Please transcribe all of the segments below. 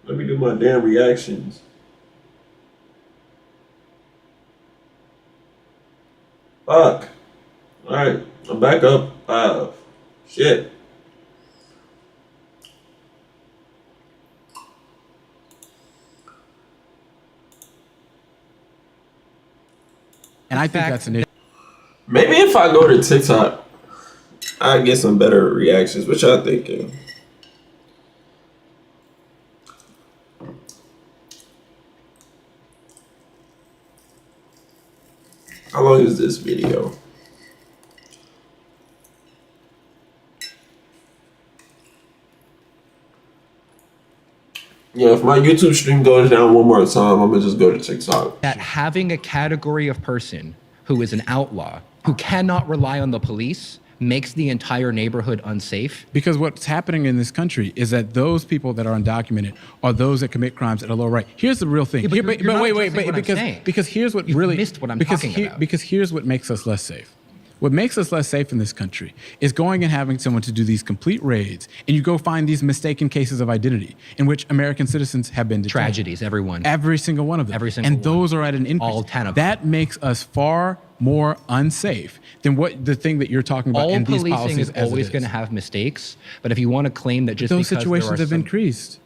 Let me do my damn reactions. Fuck. Alright, I'm back up. Shit. And I think that's an issue. Maybe if I go to TikTok, I get some better reactions. What y'all thinking? How long is this video? Yeah, if my YouTube stream goes down one more time, I'm gonna just go to TikTok. That having a category of person who is an outlaw, who cannot rely on the police, makes the entire neighborhood unsafe. Because what's happening in this country is that those people that are undocumented are those that commit crimes at a low rate. Here's the real thing. Yeah, but wait, because here's what You've really missed what I'm talking about. Because here's what makes us less safe. What makes us less safe in this country is going and having someone to do these complete raids, and you go find these mistaken cases of identity in which American citizens have been detained. Tragedies, everyone. Every single one of them. Every single and those are at an increase. All 10 of them. That makes us far more unsafe than what the thing that you're talking about in these policies. All policing is always going to have mistakes, but if you want to claim that just those because situations have increased.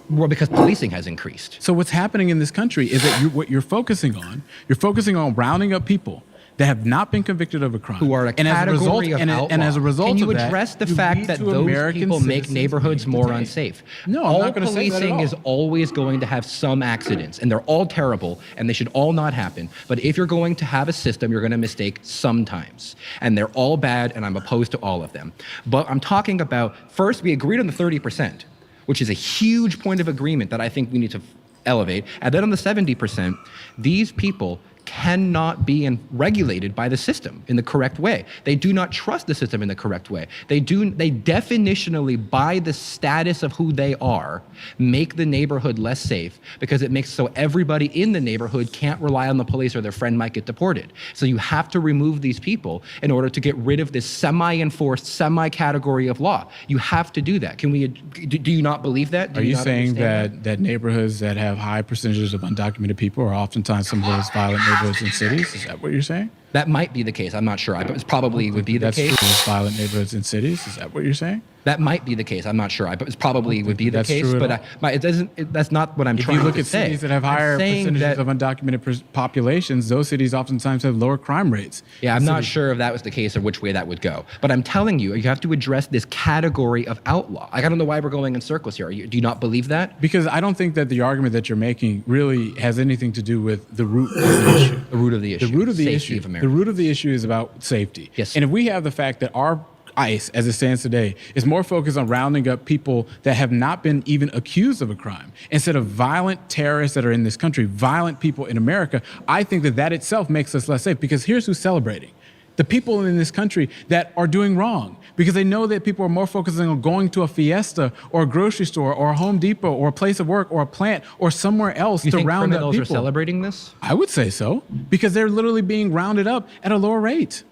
Well, because policing has increased. So what's happening in this country is that what you're focusing on rounding up people that have not been convicted of a crime. Who are a category of outlaw. And as a result Can you of that, address the fact that those people make neighborhoods more unsafe? No, I'm not going to say that at all. All policing is always going to have some accidents, and they're all terrible, and they should all not happen. But if you're going to have a system, you're going to mistake sometimes. And they're all bad, and I'm opposed to all of them. But I'm talking about, first, we agreed on the 30%, which is a huge point of agreement that I think we need to elevate. And then on the 70%, these people cannot be regulated by the system in the correct way. They do not trust the system in the correct way. They definitionally, by the status of who they are, make the neighborhood less safe because it makes so everybody in the neighborhood can't rely on the police or their friend might get deported. So you have to remove these people in order to get rid of this semi-enforced, semi-category of law. You have to do that. Do you not believe that? Are you saying that neighborhoods that have high percentages of undocumented people are oftentimes some of those violent neighborhoods in cities? Is that what you're saying? That might be the case. I'm not sure. It probably would be the case. That's true. Violent neighborhoods in cities. Is that what you're saying? That might be the case. I'm not sure. It probably would be the case, but it doesn't. That's not what I'm trying to say. If you look at cities that have higher percentages of undocumented populations, those cities oftentimes have lower crime rates. Yeah, I'm not sure if that was the case or which way that would go. But I'm telling you, you have to address this category of outlaw. I don't know why we're going in circles here. Do you not believe that? Because I don't think that the argument that you're making really has anything to do with the root of the issue. The root of the issue. The root of the Safety issue. of America. The root of the issue is about safety. Yes. And if we have the fact that our ICE, as it stands today, is more focused on rounding up people that have not been even accused of a crime, instead of violent terrorists that are in this country, violent people in America, I think that itself makes us less safe. Because here's who's celebrating. The people in this country that are doing wrong, because they know that people are more focusing on going to a Fiesta or a grocery store or a Home Depot or a place of work or a plant or somewhere else to round up people. You think criminals are celebrating this? I would say so, because they're literally being rounded up at a lower rate.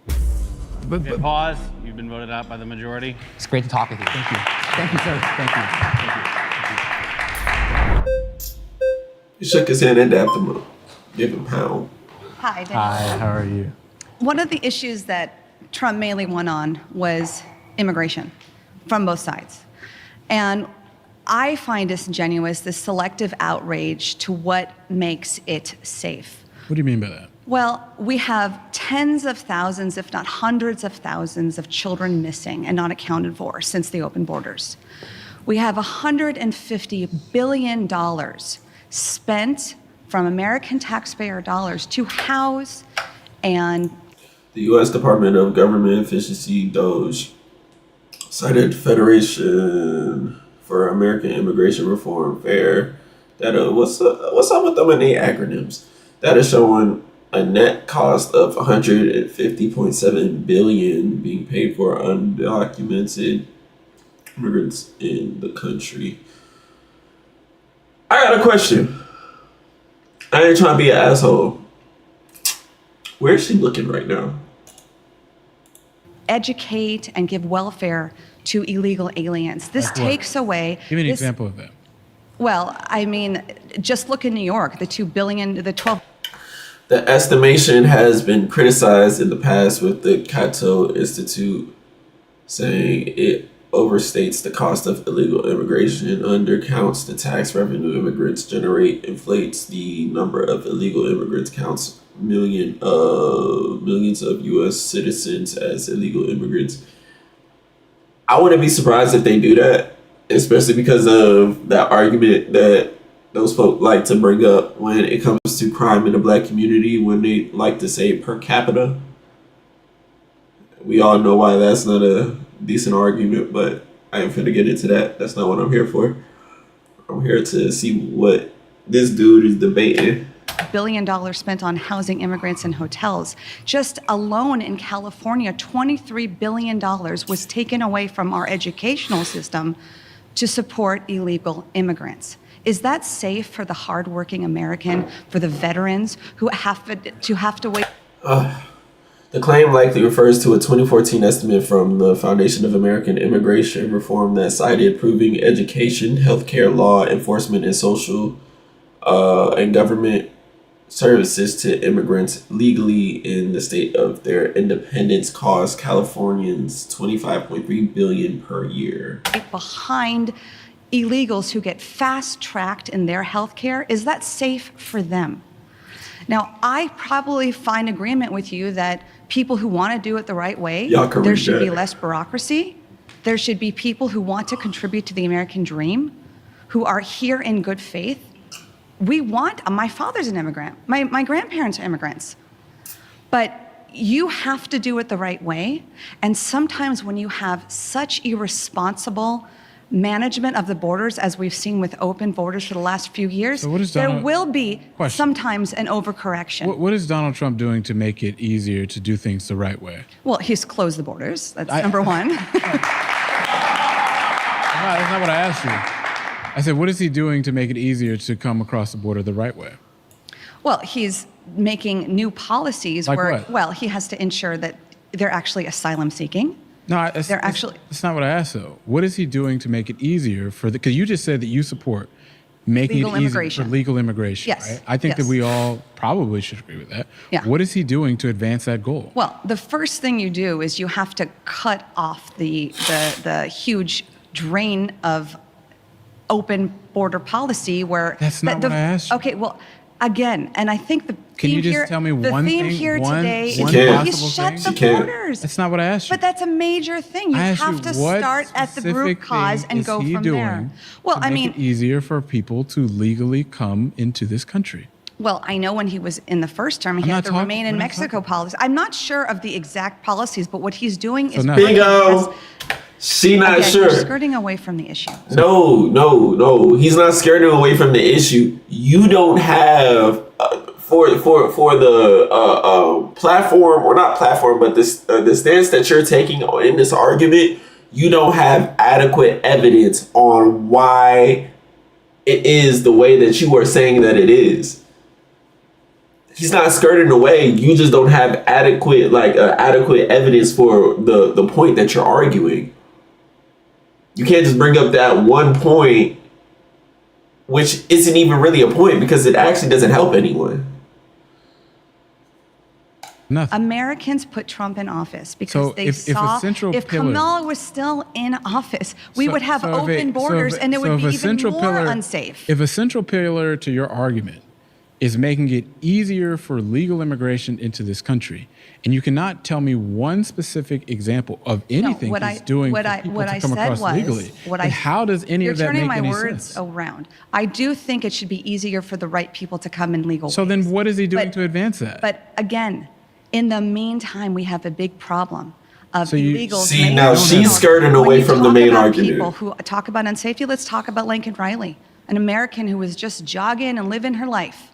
But pause. You've been voted out by the majority. It's great to talk with you. Thank you. Thank you, sir. Thank you. He shook his hand and dapped him up. Give him pound. Hi, Daniel. Hi, how are you? One of the issues that Trump mainly won on was immigration from both sides. And I find disingenuous this selective outrage to what makes it safe. What do you mean by that? Well, we have tens of thousands, if not hundreds of thousands of children missing and not accounted for since the open borders. We have $150 billion spent from American taxpayer dollars to house and The U.S. Department of Government Efficiency, DOGE, cited Federation for American Immigration Reform, FAIR, that what's up with them and their acronyms? That is showing a net cost of $150.7 billion being paid for undocumented immigrants in the country. I got a question. I ain't trying to be an asshole. Where is she looking right now? educate and give welfare to illegal aliens. This takes away. Give me an example of that. Well, I mean, just look in New York, the 2 billion, the 12. The estimation has been criticized in the past with the Cato Institute saying it overstates the cost of illegal immigration, undercounts the tax revenue immigrants generate, inflates the number of illegal immigrants, counts millions of U.S. citizens as illegal immigrants. I wouldn't be surprised if they do that, especially because of that argument that those folk like to bring up when it comes to crime in the black community, when they like to say per capita. We all know why that's not a decent argument, but I ain't finna get into that. That's not what I'm here for. I'm here to see what this dude is debating. $1 billion spent on housing immigrants in hotels. Just alone in California, $23 billion was taken away from our educational system to support illegal immigrants. Is that safe for the hardworking American, for the veterans who have to wait? The claim likely refers to a 2014 estimate from the Foundation of American Immigration Reform that cited improving education, healthcare, law enforcement, and social and government services to immigrants legally in the state of their independence cost Californians $25.3 billion per year. Behind illegals who get fast-tracked in their health care, is that safe for them? Now, I probably find agreement with you that people who want to do it the right way, there should be less bureaucracy. There should be people who want to contribute to the American dream, who are here in good faith. My father's an immigrant. My grandparents are immigrants. But you have to do it the right way. And sometimes when you have such irresponsible management of the borders, as we've seen with open borders for the last few years, there will be sometimes an overcorrection. What is Donald Trump doing to make it easier to do things the right way? Well, he's closed the borders. That's number one. No, that's not what I asked you. I said, what is he doing to make it easier to come across the border the right way? Well, he's making new policies like where, what? well, he has to ensure that they're actually asylum seeking. No, that's not what I asked, though. What is he doing to make it easier for because you just said that you support making legal it easier immigration. for legal immigration, Yes. right? I think that we all probably should agree with that. Yeah. What is he doing to advance that goal? Well, the first thing you do is you have to cut off the huge drain of open border policy where That's not what I asked you. Okay, well, again, and I think the Can theme you just here, tell me the one theme thing? here today one is possible shut thing? the borders. That's not what I asked you. But that's a major thing. You I asked have you, to what start at the root specific cause thing and is go he from doing there. Well, to I make mean, it easier for people to legally come into this country. well, I know when he was in the first term, he had the Remain in Mexico policy. I'm not sure of the exact policies, but what he's doing is bingo. She not again, sure. You're skirting away from the issue. No. He's not skirting away from the issue. You don't have for the platform, or not platform, but this the stance that you're taking in this argument. You don't have adequate evidence on why it is the way that you are saying that it is. He's not skirting away. You just don't have adequate evidence for the point that you're arguing. You can't just bring up that one point, which isn't even really a point because it actually doesn't help anyone. Nothing. Americans put Trump in office because So they if a saw central if pillar- Kamala was still in office, we would have if open borders and it would be even more unsafe. If a central pillar to your argument is making it easier for legal immigration into this country, and you cannot tell me one specific example of anything he's doing for people to come across legally, then how does any of that make any sense? You're turning my words around. I do think it should be easier for the right people to come in legal So ways. then what is he doing But- to advance that? But again, in the meantime, we have a big problem of So you- illegals. See, laying now down she's house. skirting When away you from the talk main about argument. People who talk about unsafety, let's talk about Lincoln Riley, an American who was just jogging and living her life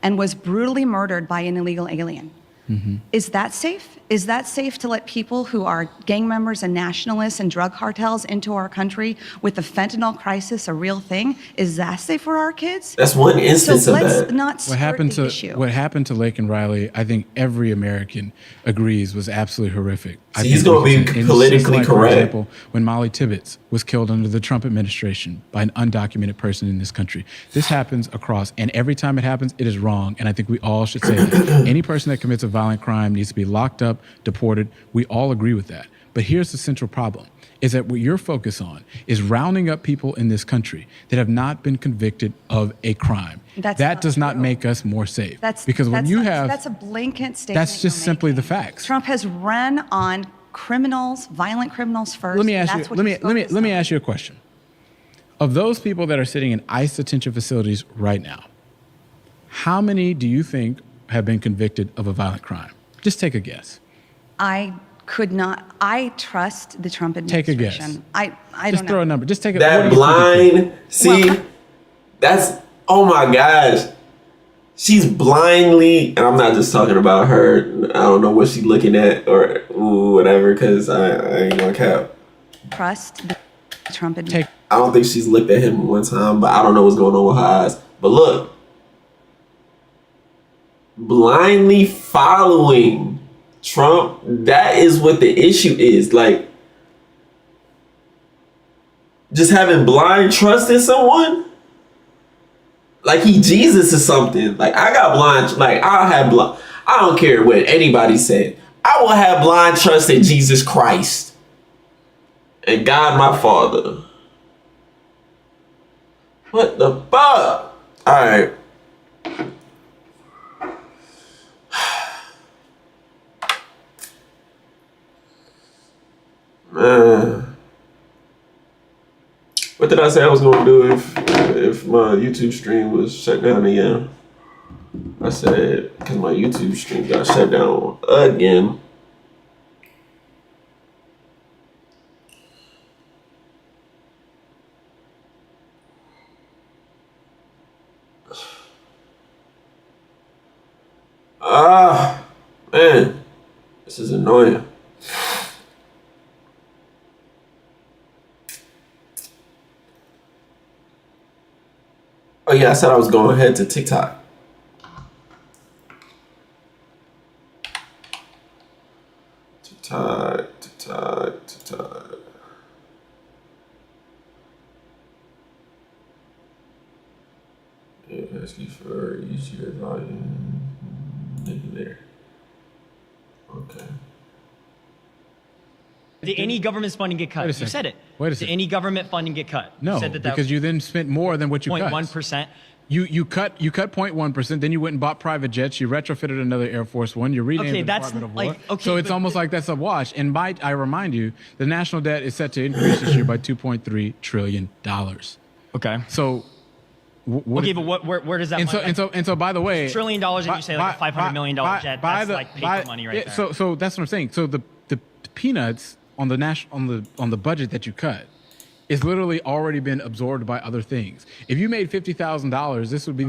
and was brutally murdered by an illegal alien. Mm-hmm. Is that safe? Is that safe to let people who are gang members and nationalists and drug cartels into our country with the fentanyl crisis a real thing? Is that safe for our kids? That's one instance So of let's that. not skirt the issue. What happened to Laken Riley, I think every American agrees, was absolutely horrific. I See, he's think going we to should be say- and politically just like, correct. For example, when Molly Tibbetts was killed under the Trump administration by an undocumented person in this country. This happens across, and every time it happens, it is wrong. And I think we all should say that. Any person that commits a violent crime needs to be locked up, deported. We all agree with that. But here's the central problem, is that what you're focused on is rounding up people in this country that have not been convicted of a crime. That's that not does not true. make us more safe. That's because when that's you not- have, that's a blanket statement. that's just you're simply the making. facts. Trump has run on criminals, violent criminals first. Let me and ask you. that's what Let me he's let me focused let me on. ask you a question. Of those people that are sitting in ICE detention facilities right now, how many do you think have been convicted of a violent crime? Just take a guess. I could not. I trust the Trump Take a administration. guess. I Just don't throw know. a number. Just take a. That what do you think it could be? blind, see, Well, that's, oh my gosh. She's blindly, and I'm not just talking about her. I don't know what she's looking at or whatever, because I ain't gonna cap. Trust the Trump Take. administration. I don't think she's looked at him one time, but I don't know what's going on with her eyes. But look, blindly following Trump, that is what the issue is. Like, just having blind trust in someone. Like he Jesus or something. Like I got blind, like I'll have blind. I don't care what anybody said. I will have blind trust in Jesus Christ and God my Father. What the fuck? All right. Man. What did I say I was gonna do if my YouTube stream was shut down again? I said because my YouTube stream got shut down again. Ah, man, this is annoying. Oh yeah, I said I was going ahead to TikTok. TikTok. Yeah, asking for easier volume. Maybe there. Okay. Did any government funding get cut? Wait a You second. said it. Wait a Did second. any government funding get cut? No, you said that because you then spent more than what you cut. 0.1%. You cut 0.1%. Then you went and bought private jets. You retrofitted another Air Force One. You renamed Okay, the that's Department of War. like- okay, so it's but- almost like that's a wash. And I remind you, the national debt is set to increase this year by $2.3 trillion. Okay. So, what? Okay, but where does that And money? so by the way, $1 trillion and you say like a $500 million jet. That's like paper money right there. So that's what I'm saying. So the peanuts on the on the budget that you cut is literally already been absorbed by other things. If you made $50,000, this would be the